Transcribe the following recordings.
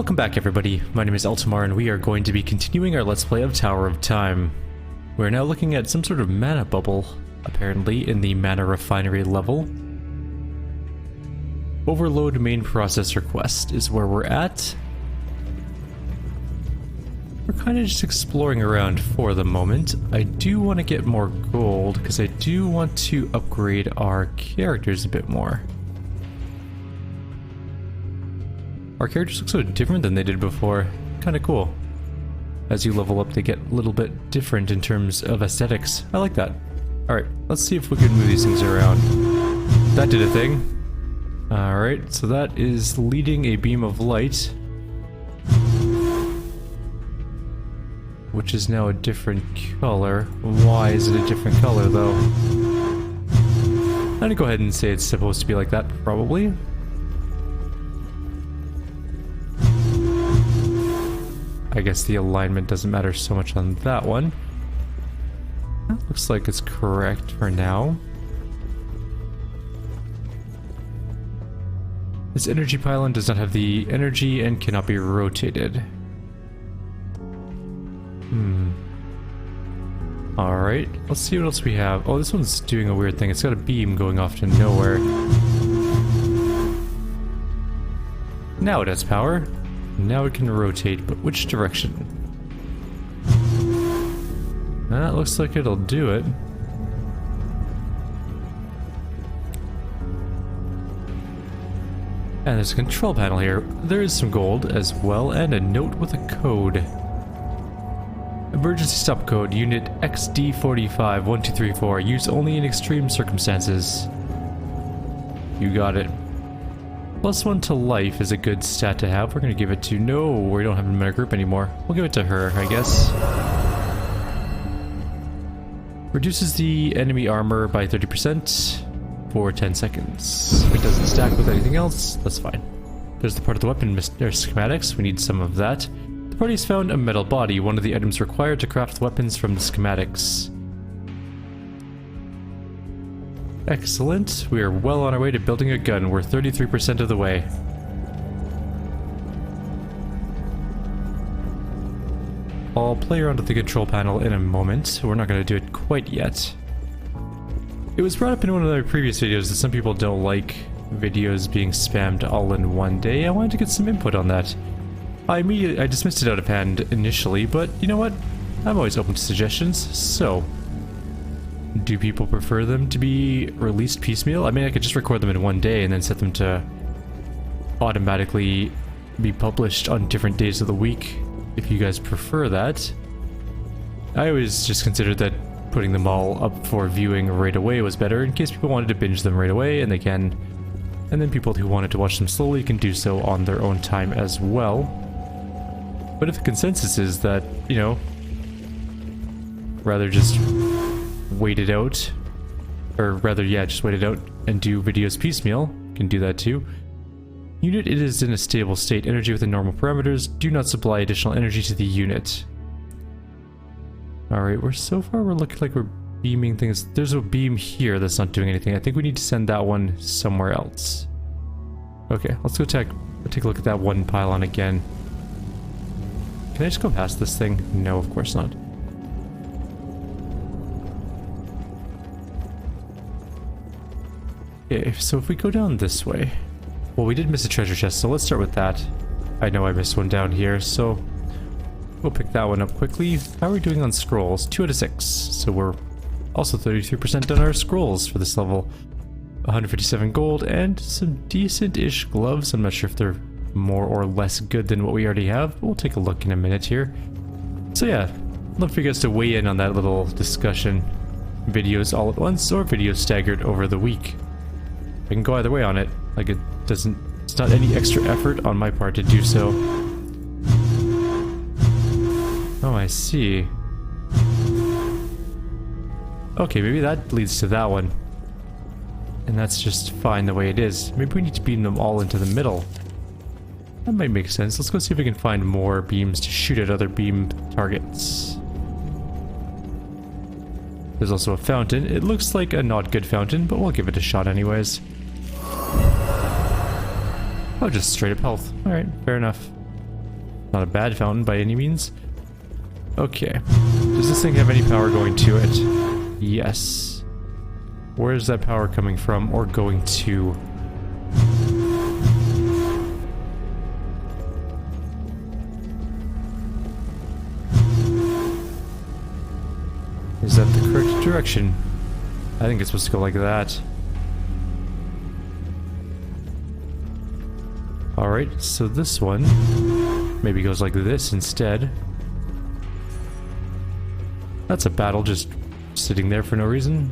Welcome back everybody, my name is Eltimar and we are going to be continuing our Let's Play of Tower of Time. We're now looking at some sort of mana bubble, apparently, in the mana refinery level. Overload main processor quest is where we're at. We're kind of just exploring around for the moment. I do want to get more gold because I do want to upgrade our characters a bit more. Our characters look so different than they did before. Kind of cool. As you level up, they get a little bit different in terms of aesthetics. I like that. Alright, let's see if we can move these things around. That did a thing. Alright, so that is leading a beam of light. Which is now a different color. Why is it a different color, though? I'm gonna go ahead and say it's supposed to be like that, probably. I guess the alignment doesn't matter so much on that one. That looks like it's correct for now. This energy pylon does not have the energy and cannot be rotated. Alright, let's see what else we have. Oh, this one's doing a weird thing. It's got a beam going off to nowhere. Now it has power. Now it can rotate, but which direction? That looks like it'll do it. And there's a control panel here. There is some gold as well, and a note with a code. Emergency stop code, unit XD451234. Use only in extreme circumstances. You got it. +1 to life is a good stat to have. We're gonna give it to... No, we don't have a meta group anymore. We'll give it to her, I guess. Reduces the enemy armor by 30% for 10 seconds. If it doesn't stack with anything else, that's fine. There's the part of the weapon schematics. We need some of that. The party's found a metal body, one of the items required to craft weapons from the schematics. Excellent. We are well on our way to building a gun. We're 33% of the way. I'll play around with the control panel in a moment. We're not going to do it quite yet. It was brought up in one of the previous videos that some people don't like videos being spammed all in one day. I wanted to get some input on that. I dismissed it out of hand initially, but you know what? I'm always open to suggestions, so... Do people prefer them to be released piecemeal? I mean, I could just record them in one day and then set them to automatically be published on different days of the week, if you guys prefer that. I always just considered that putting them all up for viewing right away was better, in case people wanted to binge them right away, and they can. And then people who wanted to watch them slowly can do so on their own time as well. But if the consensus is that, you know, rather just wait it out, or rather, yeah, just wait it out and do videos piecemeal, can do that too. Unit, it is in a stable state. Energy within normal parameters. Do not supply additional energy to the unit. Alright, we're looking like we're beaming things. There's a beam here that's not doing anything. I think we need to send that one somewhere else. Okay, let's go take a look at that one pylon again. Can I just go past this thing? No, of course not. Okay, so if we go down this way... Well, we did miss a treasure chest, so let's start with that. I know I missed one down here, so... We'll pick that one up quickly. How are we doing on scrolls? 2 out of 6. So we're also 33% on our scrolls for this level. 157 gold and some decent-ish gloves. I'm not sure if they're more or less good than what we already have, but we'll take a look in a minute here. So yeah, I'd love for you guys to weigh in on that little discussion. Videos all at once, or videos staggered over the week. I can go either way on it. Like, it's not any extra effort on my part to do so. Oh, I see. Okay, maybe that leads to that one. And that's just fine the way it is. Maybe we need to beam them all into the middle. That might make sense. Let's go see if we can find more beams to shoot at other beam targets. There's also a fountain. It looks like a not good fountain, but we'll give it a shot anyways. Oh, just straight up health. Alright, fair enough. Not a bad fountain by any means. Okay. Does this thing have any power going to it? Yes. Where is that power coming from or going to? Is that the correct direction? I think it's supposed to go like that. Alright, so this one maybe goes like this instead. That's a battle just sitting there for no reason.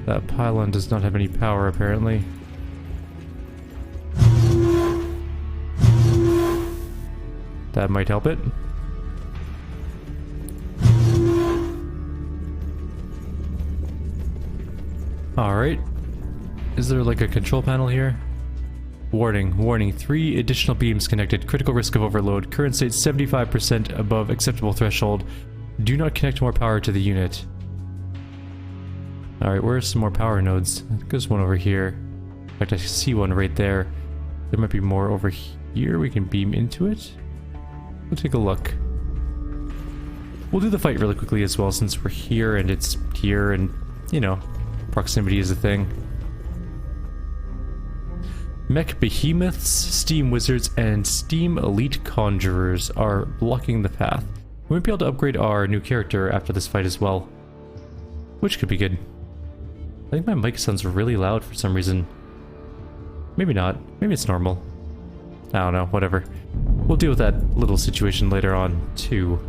That pylon does not have any power apparently. That might help it. Alright. Is there like a control panel here? Warning, warning, 3 additional beams connected. Critical risk of overload. Current state 75% above acceptable threshold. Do not connect more power to the unit. Alright, where are some more power nodes? I think there's one over here. In fact, I see one right there. There might be more over here. We can beam into it. We'll take a look. We'll do the fight really quickly as well since we're here and it's here and, you know, proximity is a thing. Mech behemoths, steam wizards, and steam elite conjurers are blocking the path. We might be able to upgrade our new character after this fight as well. Which could be good. I think my mic sounds really loud for some reason. Maybe not. Maybe it's normal. I don't know, whatever. We'll deal with that little situation later on, too.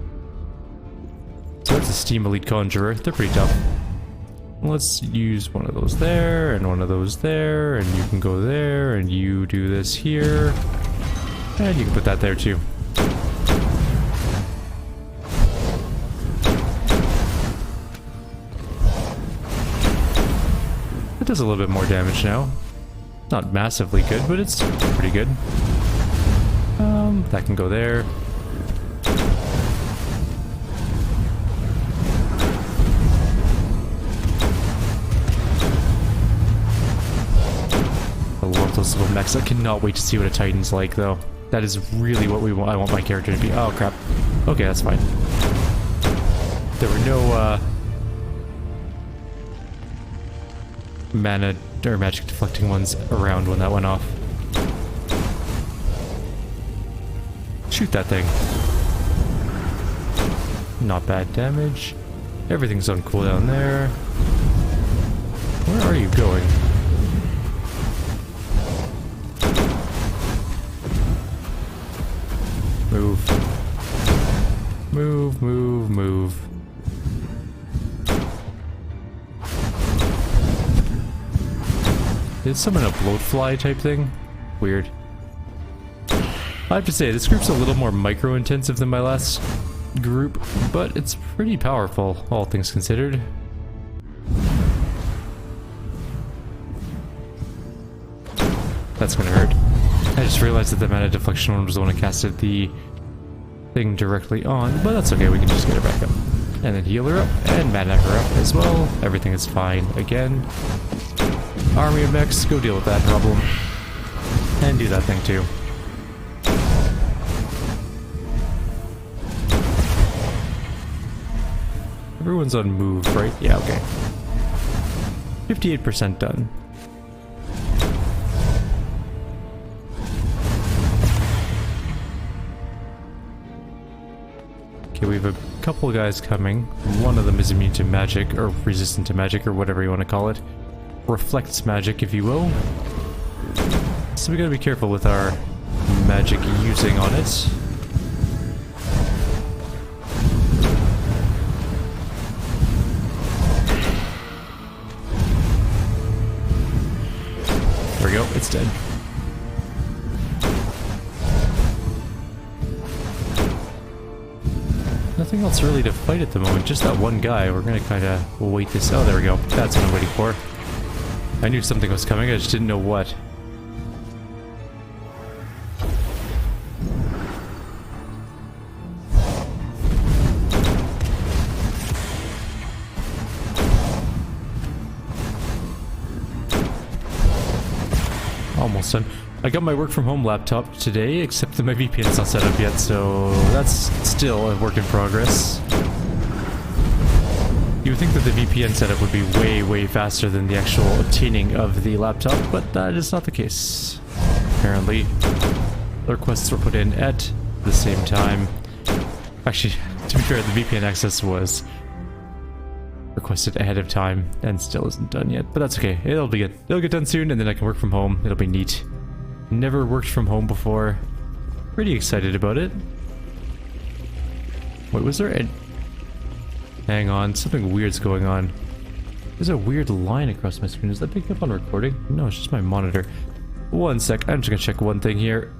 So that's a Steam Elite Conjurer. They're pretty tough. Let's use one of those there, and one of those there, and you can go there, and you do this here. And you can put that there, too. It does a little bit more damage now. Not massively good, but it's pretty good. That can go there. I love those little mechs. I cannot wait to see what a Titan's like, though. That is really what we want. I want my character to be. Oh, crap. Okay, that's fine. There were no, mana or magic deflecting ones around when that went off. Shoot that thing. Not bad damage. Everything's on cooldown there. Where are you going? Move. Move, move, move. Did summon a bloatfly type thing? Weird. I have to say, this group's a little more micro-intensive than my last group, but it's pretty powerful, all things considered. That's gonna hurt. I just realized that the mana deflection one was the one I casted the thing directly on, but that's okay, we can just get her back up. And then heal her up, and mana her up as well. Everything is fine again. Army of mechs, go deal with that problem. And do that thing too. Everyone's on move, right? Yeah, okay. 58% done. Okay, we have a couple of guys coming. One of them is immune to magic, or resistant to magic, or whatever you want to call it. Reflects magic, if you will. So we gotta be careful with our magic using on it. There we go, it's dead. Nothing else really to fight at the moment, just that one guy. We're gonna kinda wait this. Oh, there we go. That's what I'm waiting for. I knew something was coming, I just didn't know what. almost done. I got my work from home laptop today, except that my VPN's not set up yet, so that's still a work in progress. You would think that the VPN setup would be way faster than the actual obtaining of the laptop, but that is not the case. Apparently, the requests were put in at the same time. Actually, to be fair, the VPN access was requested ahead of time and still isn't done yet, but that's okay. It'll be good. It'll get done soon and then I can work from home. It'll be neat. Never worked from home before. Pretty excited about it. Wait, was there a... Hang on, something weird's going on. There's a weird line across my screen. Is that picking up on recording? No, it's just my monitor. One sec, I'm just gonna check one thing here.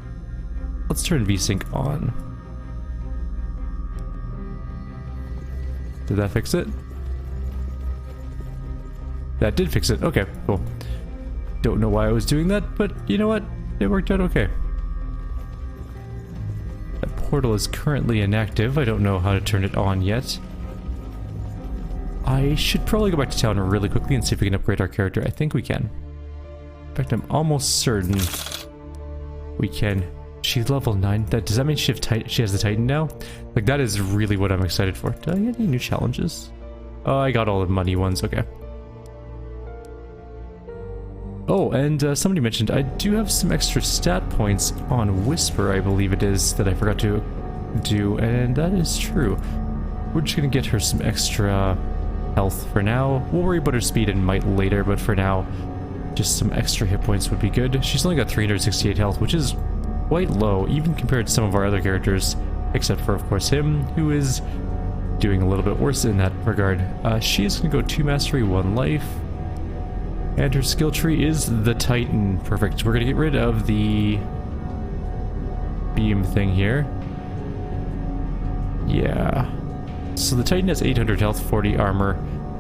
Let's turn VSync on. Did that fix it? That did fix it. Okay, cool. Don't know why I was doing that, but you know what? It worked out okay. That portal is currently inactive. I don't know how to turn it on yet. I should probably go back to town really quickly and see if we can upgrade our character. I think we can. In fact, I'm almost certain we can. She's level 9. Does that mean she has the Titan now? Like, that is really what I'm excited for. Did I get any new challenges? Oh, I got all the money ones. Okay. Oh, and somebody mentioned I do have some extra stat points on Whisper, I believe it is, that I forgot to do, and that is true. We're just gonna get her some extra health for now. We'll worry about her speed and might later, but for now, just some extra hit points would be good. She's only got 368 health, which is quite low, even compared to some of our other characters, except for, of course, him, who is doing a little bit worse in that regard. She is gonna go 2 mastery, 1 life. And her skill tree is the Titan. Perfect. We're gonna get rid of the beam thing here. Yeah. So the Titan has 800 health, 40 armor.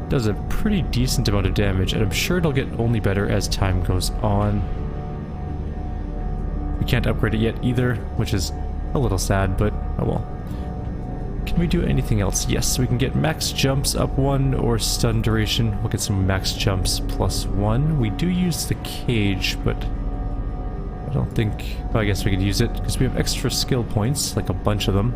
Does a pretty decent amount of damage, and I'm sure it'll get only better as time goes on. We can't upgrade it yet either, which is a little sad, but oh well. Can we do anything else? Yes, we can get max jumps up 1 or stun duration. We'll get some max jumps plus 1. We do use the cage, but I don't think... Well, I guess we could use it because we have extra skill points, like a bunch of them.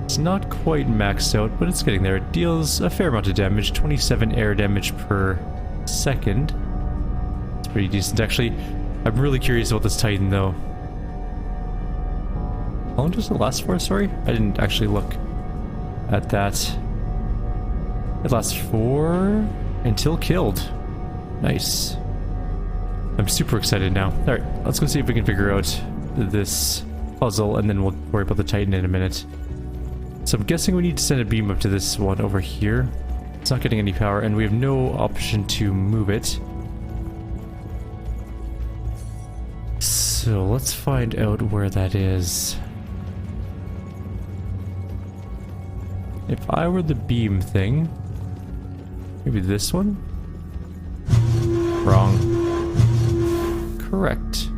It's not quite maxed out, but it's getting there. It deals a fair amount of damage, 27 air damage per second. It's pretty decent, actually. I'm really curious about this Titan, though. How long does it last for? Sorry? I didn't actually look at that. It lasts for... until killed. Nice. I'm super excited now. Alright, let's go see if we can figure out this puzzle, and then we'll worry about the Titan in a minute. So I'm guessing we need to send a beam up to this one over here. It's not getting any power, and we have no option to move it. So let's find out where that is. If I were the beam thing, maybe this one? Wrong. Correct.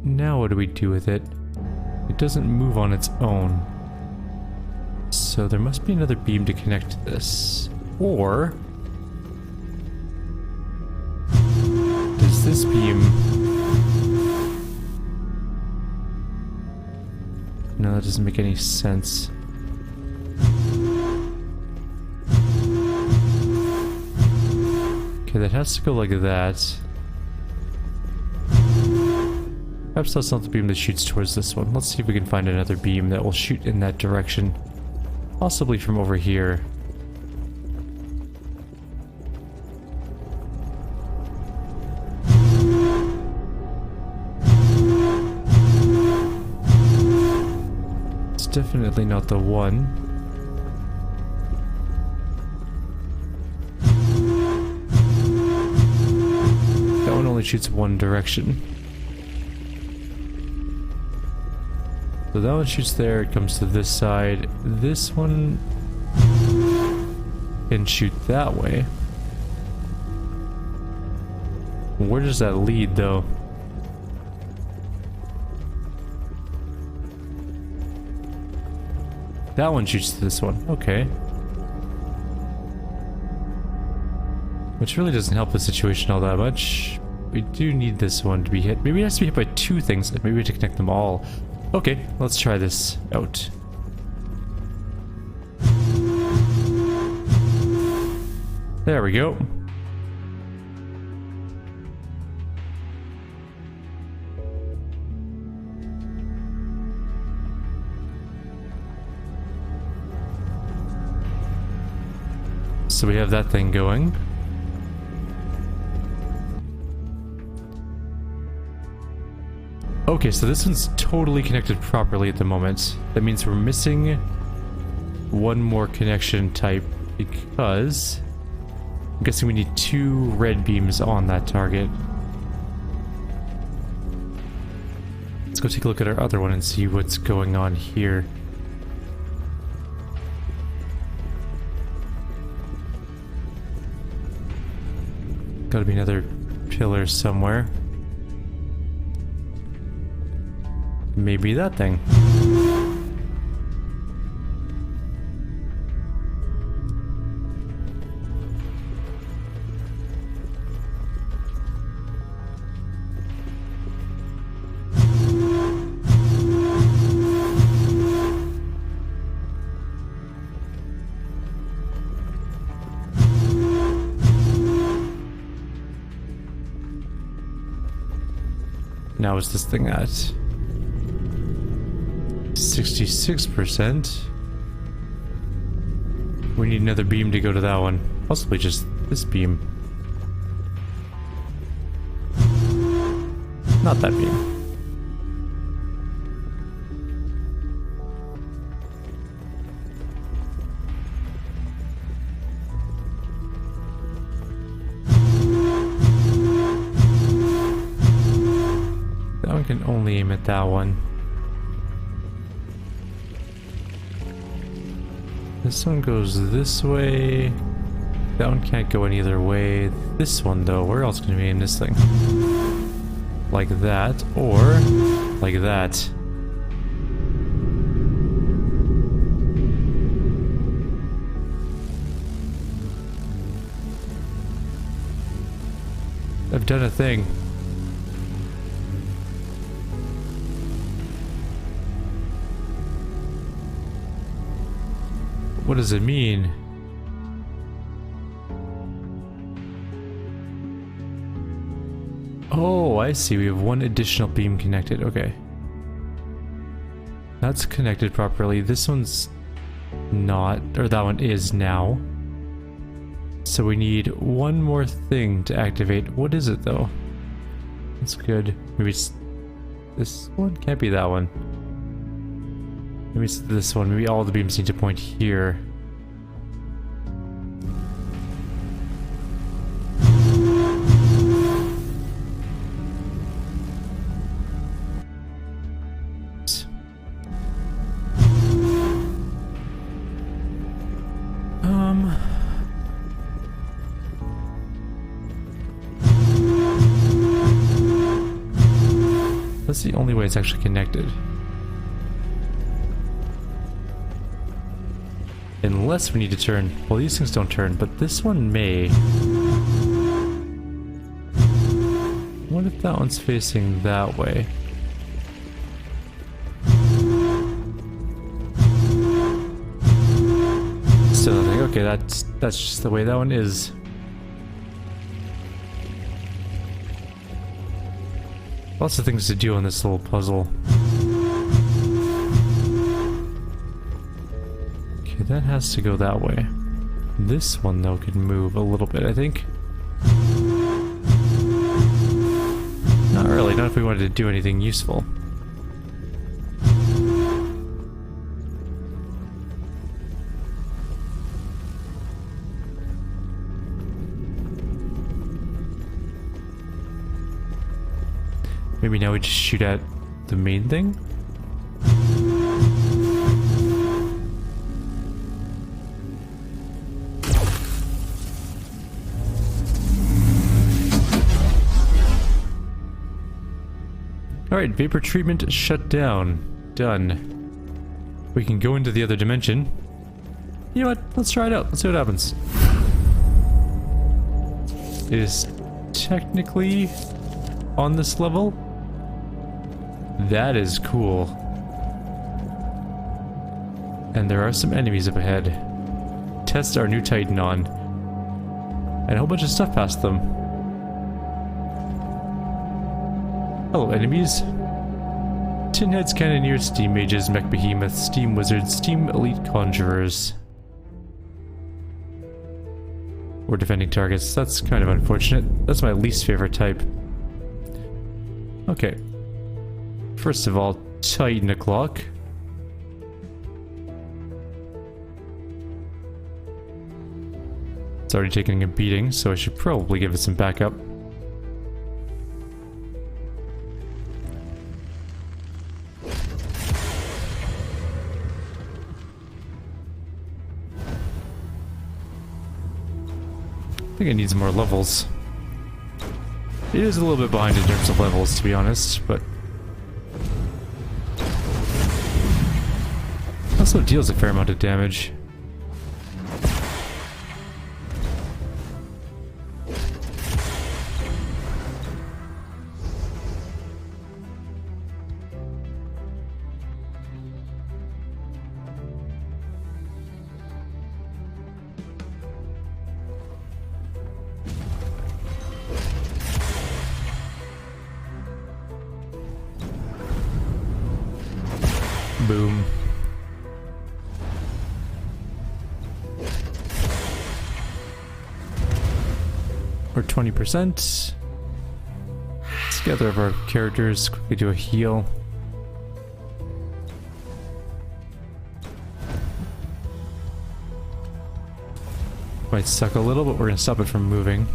Now what do we do with it? It doesn't move on its own. So there must be another beam to connect to this. Or... does this beam... No, that doesn't make any sense. Okay, that has to go like that. Perhaps that's not the beam that shoots towards this one. Let's see if we can find another beam that will shoot in that direction. Possibly from over here. It's definitely not the one. That one only shoots one direction. So that one shoots there, it comes to this side. This one can shoot that way. Where does that lead, though? That one shoots to this one. Okay. Which really doesn't help the situation all that much. We do need this one to be hit. Maybe it has to be hit by two things. Maybe we have to connect them all. Okay, let's try this out. There we go. So we have that thing going. Okay, so this one's totally connected properly at the moment. That means we're missing one more connection type because I'm guessing we need 2 red beams on that target. Let's go take a look at our other one and see what's going on here. Gotta be another pillar somewhere. Maybe that thing. Now is this thing at 66%? We need another beam to go to that one. Possibly just this beam. Not that beam. That one can only aim at that one. This one goes this way. That one can't go any other way. This one though, where else can we aim this thing? Like that, or like that. I've done a thing. What does it mean? Oh, I see. We have one additional beam connected. Okay. That's connected properly. This one's not, or that one is now. So we need one more thing to activate. What is it though? That's good. Maybe it's this one? Can't be that one. Maybe it's this one. Maybe all the beams need to point here. That's the only way it's actually connected. Unless we need to turn. Well, these things don't turn, but this one may. What if that one's facing that way? Still nothing. Okay, that's just the way that one is. Lots of things to do on this little puzzle. Okay, that has to go that way. This one, though, could move a little bit, I think. Not really, not if we wanted to do anything useful. Maybe now we just shoot at the main thing? Alright, vapor treatment shut down. Done. We can go into the other dimension. You know what? Let's try it out. Let's see what happens. It is technically on this level. That is cool. And there are some enemies up ahead. Test our new Titan on. And a whole bunch of stuff past them. Hello, enemies. Tin heads, cannoneers, steam mages, mech behemoths, steam wizards, steam elite conjurers. We're defending targets. That's kind of unfortunate. That's my least favorite type. Okay. First of all, Titan o'clock. It's already taking a beating, so I should probably give it some backup. I think it needs more levels. It is a little bit behind in terms of levels, to be honest, but also deals a fair amount of damage. Boom. We're 20%. Let's gather up our characters, quickly do a heal. Might suck a little, but we're gonna stop it from moving.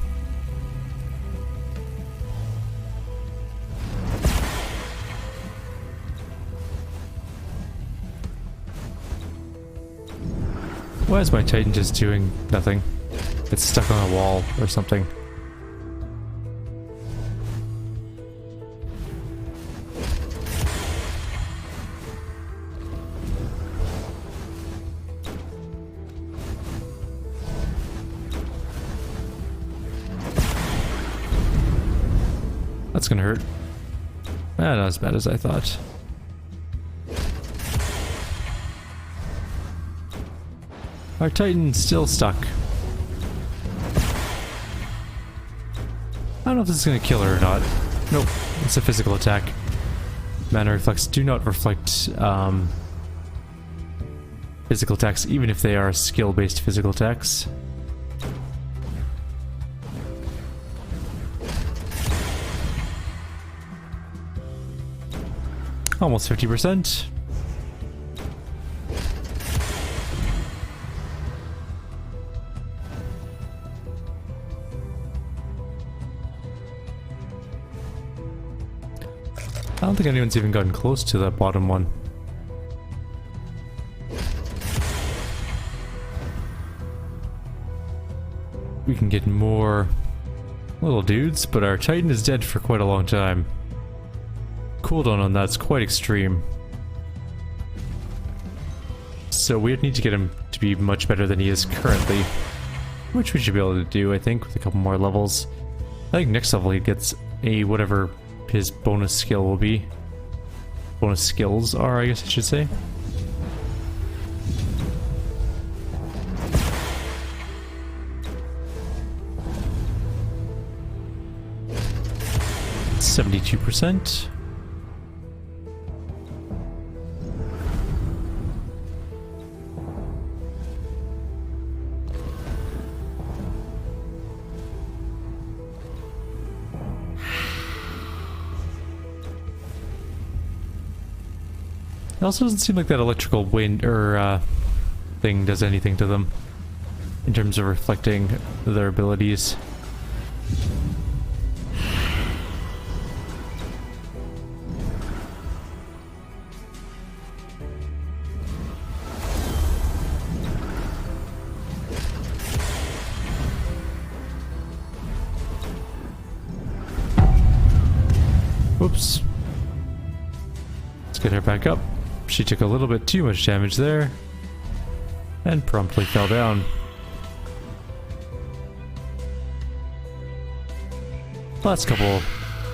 Why is my Titan just doing nothing? It's stuck on a wall or something. That's gonna hurt. Not as bad as I thought. Our Titan's still stuck. I don't know if this is gonna kill her or not. Nope, it's a physical attack. Mana reflex do not reflect physical attacks, even if they are skill-based physical attacks. Almost 50%. I don't think anyone's even gotten close to that bottom one. We can get more little dudes, but our Titan is dead for quite a long time. Cooldown on that's quite extreme. So we need to get him to be much better than he is currently. Which we should be able to do, I think, with a couple more levels. I think next level he gets a whatever his bonus skill will be. Bonus skills are, I guess I should say. %. It also doesn't seem like that electrical wind or thing does anything to them in terms of reflecting their abilities. Whoops. Let's get her back up. she took a little bit too much damage there. And promptly fell down. Last couple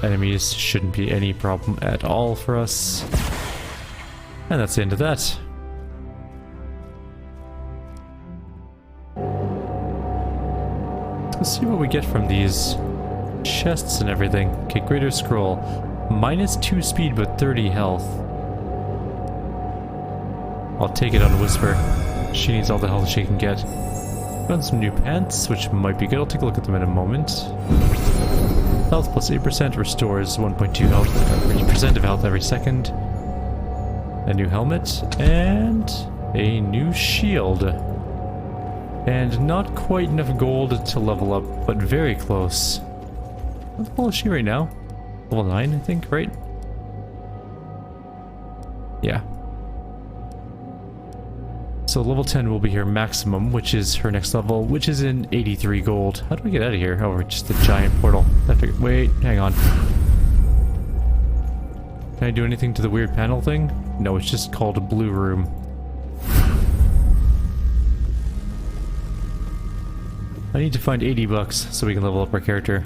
enemies shouldn't be any problem at all for us. And that's the end of that. Let's see what we get from these chests and everything. Okay, greater scroll. -2 speed but 30 health. I'll take it on Whisper. She needs all the health she can get. Found some new pants, which might be good. I'll take a look at them in a moment. Health plus 8% restores 1.2 health, 3% of health every second. A new helmet, and a new shield. And not quite enough gold to level up, but very close. What level is she right now? Level 9, I think, right? Yeah. So level 10 will be her maximum, which is her next level, which is in 83 gold. How do we get out of here? Oh, just a giant portal. Wait, hang on. Can I do anything to the weird panel thing? No, it's just called a blue room. I need to find 80 bucks so we can level up our character.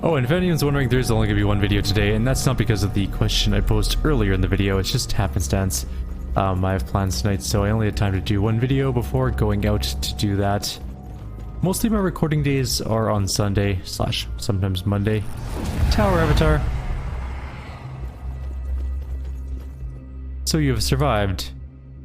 Oh, and if anyone's wondering, there's only going to be one video today, and that's not because of the question I posed earlier in the video, it's just happenstance. I have plans tonight, so I only had time to do one video before going out to do that. Mostly my recording days are on Sunday, / sometimes Monday. Tower Avatar. So you have survived.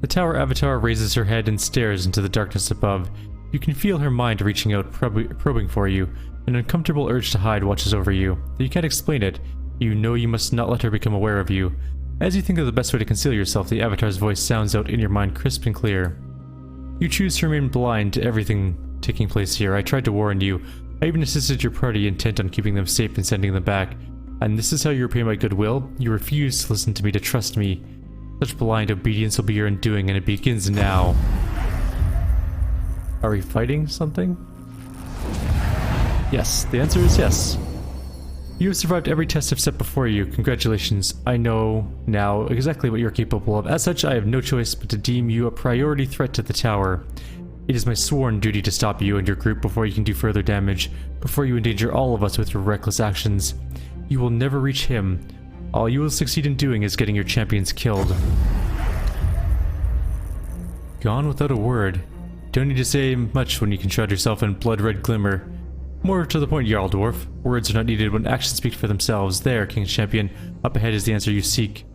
The Tower Avatar raises her head and stares into the darkness above. You can feel her mind reaching out, probing for you. An uncomfortable urge to hide watches over you. You can't explain it. You know you must not let her become aware of you. As you think of the best way to conceal yourself, the Avatar's voice sounds out in your mind crisp and clear. You choose to remain blind to everything taking place here. I tried to warn you. I even assisted your party, intent on keeping them safe and sending them back. And this is how you repay my goodwill? You refuse to listen to me, to trust me. Such blind obedience will be your undoing, and it begins now. Are we fighting something? Yes, the answer is yes. You have survived every test I've set before you. Congratulations. I know now exactly what you're capable of. As such, I have no choice but to deem you a priority threat to the tower. It is my sworn duty to stop you and your group before you can do further damage, before you endanger all of us with your reckless actions. You will never reach him. All you will succeed in doing is getting your champions killed. Gone without a word. Don't need to say much when you can shroud yourself in blood-red glimmer. More to the point, Jarl Dwarf. Words are not needed when actions speak for themselves. There, King's Champion. Up ahead is the answer you seek.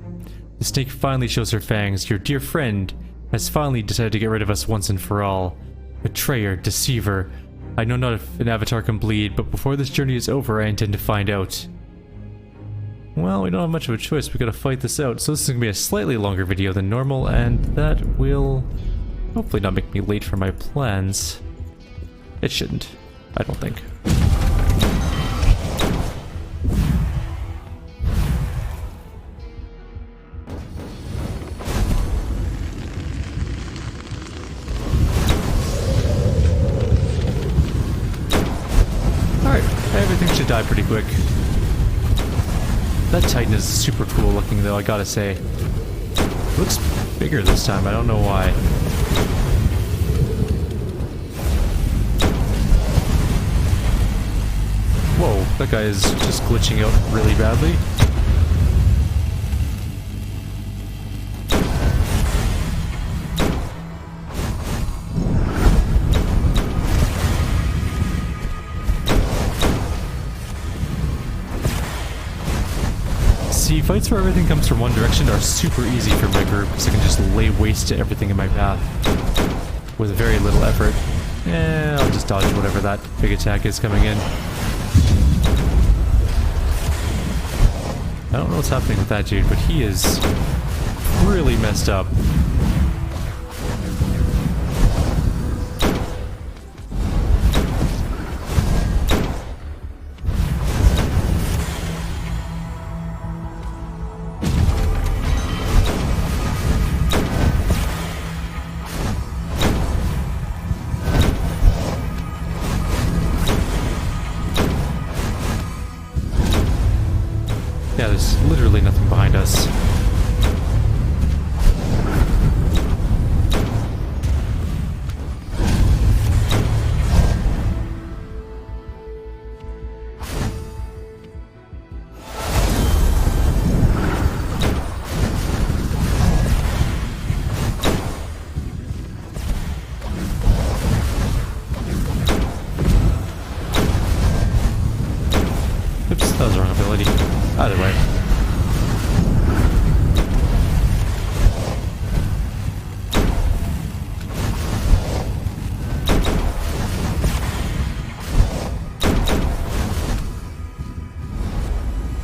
The snake finally shows her fangs. Your dear friend has finally decided to get rid of us once and for all. Betrayer, deceiver. I know not if an avatar can bleed, but before this journey is over, I intend to find out. Well, we don't have much of a choice. We gotta fight this out. So this is gonna be a slightly longer video than normal, and that will hopefully not make me late for my plans. It shouldn't. I don't think. Alright, everything should die pretty quick. That Titan is super cool looking though, I gotta say. Looks bigger this time, I don't know why. Whoa, that guy is just glitching out really badly. See, fights where everything comes from one direction are super easy for my group, because I can just lay waste to everything in my path with very little effort. I'll just dodge whatever that big attack is coming in. I don't know what's happening with that dude, but he is really messed up. Yeah, there's literally nothing behind us. Oops, that was the wrong ability. Either way.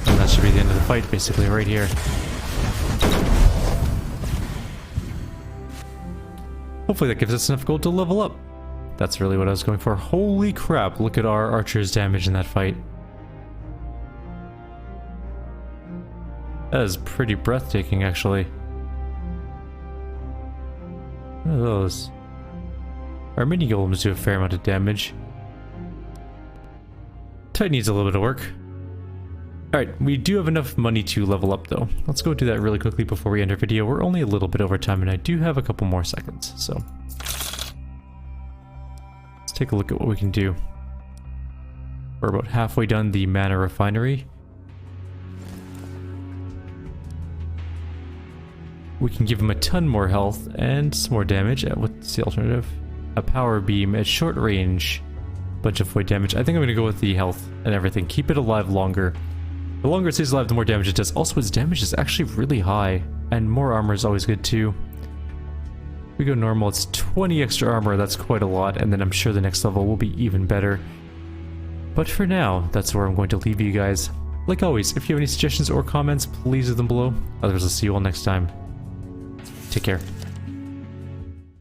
And that should be the end of the fight, basically, right here. Hopefully that gives us enough gold to level up. That's really what I was going for. Holy crap, look at our archer's damage in that fight. That is pretty breathtaking, actually. What are those? Our mini golems do a fair amount of damage. Titan needs a little bit of work. Alright, we do have enough money to level up though. Let's go do that really quickly before we end our video. We're only a little bit over time and I do have a couple more seconds, so... let's take a look at what we can do. We're about halfway done the mana refinery. We can give him a ton more health and some more damage. What's the alternative? A power beam at short range. Bunch of void damage. I think I'm going to go with the health and everything. Keep it alive longer. The longer it stays alive, the more damage it does. Also, its damage is actually really high. And more armor is always good too. If we go normal, it's 20 extra armor. That's quite a lot. And then I'm sure the next level will be even better. But for now, that's where I'm going to leave you guys. Like always, if you have any suggestions or comments, please leave them below. Otherwise, I'll see you all next time. Take care.